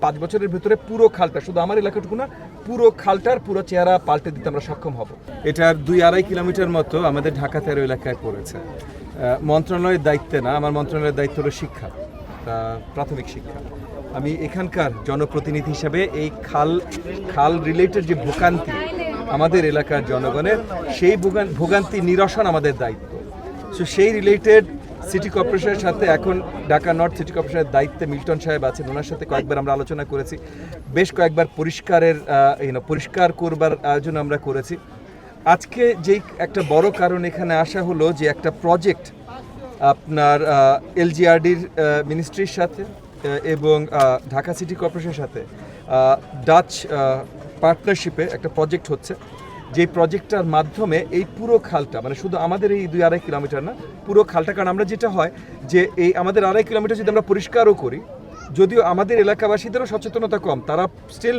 5 বছরের ভিতরে পুরো খালটা, শুধু আমার এলাকাটুকু না, পুরো খালটার পুরো চেহারা পাল্টে দিতে আমরা সক্ষম হব। এটার 2-2.5 কিলোমিটার মতো আমাদের ঢাকা 13 এলাকায় পড়েছে। মন্ত্রণালয়ের দায়িত্বে না, আমার মন্ত্রণালয়ের দায়িত্ব হলো শিক্ষা, প্রাথমিক শিক্ষা। আমি এখানকার জনপ্রতিনিধি হিসাবে এই খাল রিলেটেড যে ভোগান্তি আমাদের এলাকার জনগণের, সেই ভোগান্তি নিরসন আমাদের দায়িত্ব। সো সেই রিলেটেড সিটি কর্পোরেশনের সাথে, এখন ঢাকা নর্থ সিটি কর্পোরেশনের দায়িত্বে মিল্টন সাহেব আছেন, ওনার সাথে কয়েকবার আমরা আলোচনা করেছি, বেশ কয়েকবার পরিষ্কার করবার আয়োজন আমরা করেছি। আজকে যেই একটা বড় কারণ এখানে আসা হলো যে একটা প্রজেক্ট আপনার এলজিআরডির মিনিস্ট্রির সাথে এবং ঢাকা সিটি কর্পোরেশনের সাথে ডাচ পার্টনারশিপে একটা প্রজেক্ট হচ্ছে, যে প্রজেক্টটার মাধ্যমে এই পুরো খালটা, মানে শুধু আমাদের এই 2-2.5 কিলোমিটার না, পুরো খালটা, কারণ আমরা যেটা হয় যে এই আমাদের 2.5 কিলোমিটার যদি আমরা পরিষ্কারও করি, যদিও আমাদের এলাকাবাসীদেরও সচেতনতা কম, তারা স্টিল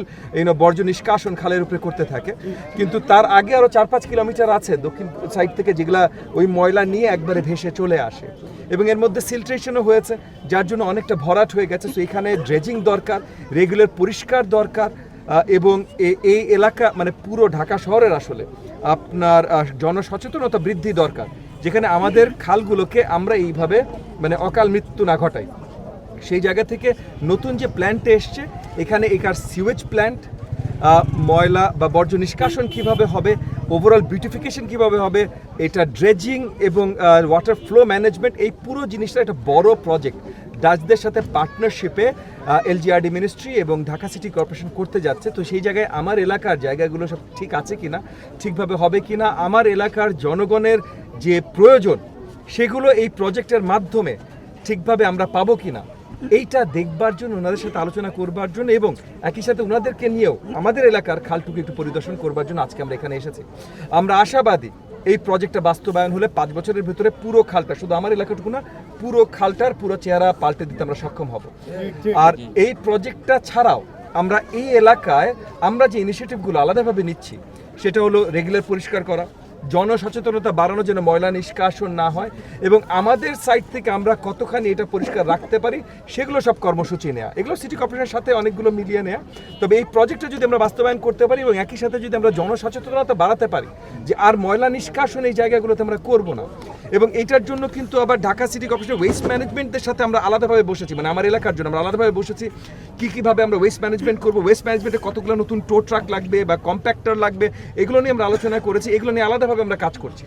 বর্জ্য নিষ্কাশন খালের উপরে করতে থাকে, কিন্তু তার আগে আরও 4-5 কিলোমিটার আছে দক্ষিণ সাইড থেকে, যেগুলা ওই ময়লা নিয়ে একবারে ভেসে চলে আসে, এবং এর মধ্যে সিলট্রেশনও হয়েছে, যার জন্য অনেকটা ভরাট হয়ে গেছে। তো এখানে ড্রেজিং দরকার, রেগুলার পরিষ্কার দরকার, এবং এই এলাকা মানে পুরো ঢাকা শহরের আসলে আপনার জনসচেতনতা বৃদ্ধি দরকার, যেখানে আমাদের খালগুলোকে আমরা এইভাবে মানে অকাল মৃত্যু না ঘটাই। সেই জায়গা থেকে নতুন যে প্ল্যান্টে এসছে, এখানে এখার সিওয়েজ প্ল্যান্ট, ময়লা বা বর্জ্য নিষ্কাশন কিভাবে হবে, ওভারঅল বিউটিফিকেশন কিভাবে হবে, এটা ড্রেজিং এবং ওয়াটার ফ্লো ম্যানেজমেন্ট, এই পুরো জিনিসটা একটা বড় প্রজেক্ট ডাচদের সাথে পার্টনারশিপে এলজিআরডি মিনিস্ট্রি এবং ঢাকা সিটি কর্পোরেশন করতে যাচ্ছে। তো সেই জায়গায় আমার এলাকার জায়গাগুলো সব ঠিক আছে কিনা, ঠিকভাবে হবে কিনা, আমার এলাকার জনগণের যে প্রয়োজন সেগুলো এই প্রজেক্টের মাধ্যমে ঠিকভাবে আমরা পাবো কিনা, এইটা দেখবার জন্য, ওনাদের সাথে আলোচনা করবার জন্য, এবং একই সাথে ওনাদেরকে নিয়েও আমাদের এলাকার খালটুকু একটু পরিদর্শন করবার জন্য আজকে আমরা এখানে এসেছি। আমরা আশাবাদী এই প্রজেক্টটা বাস্তবায়ন হলে 5 বছরের ভিতরে পুরো খালটা, শুধু আমার এলাকাটুকু না, পুরো খালটার পুরো চেহারা পাল্টে দিতে আমরা সক্ষম হব। আর এই প্রজেক্টটা ছাড়াও আমরা এই এলাকায় আমরা যে ইনিশিয়েটিভগুলো আলাদাভাবে নিচ্ছি, সেটা হলো রেগুলার পরিষ্কার করা, জনসচেতনতা বাড়ানো যেন ময়লা নিষ্কাশন না হয়, এবং আমাদের সাইড থেকে আমরা কতখানি এটা পরিষ্কার রাখতে পারি সেগুলো সব কর্মসূচি নেওয়া, এগুলো সিটি কর্পোরেশনের সাথে অনেকগুলো মিলিয়ে নেওয়া। তবে এই প্রজেক্টটা যদি আমরা বাস্তবায়ন করতে পারি এবং একই সাথে যদি আমরা জনসচেতনতা বাড়াতে পারি যে আর ময়লা নিষ্কাশন এই জায়গাগুলোতে আমরা করব না, এবং এইটার জন্য কিন্তু আবার ঢাকা সিটি কর্পোরেশনের ওয়েস্ট ম্যানেজমেন্টের সাথে আমরা আলাদাভাবে বসেছি, মানে আমার এলাকার জন্য আমরা আলাদাভাবে বসেছি কীভাবে আমরা ওয়েস্ট ম্যানেজমেন্ট করবো, ওয়েস্ট ম্যানেজমেন্টে কতগুলো নতুন টো ট্রাক লাগবে বা কম্প্যাক্টর লাগবে, এগুলো নিয়ে আমরা আলোচনা করেছি, এগুলো নিয়ে আলাদাভাবে আমরা কাজ করছি।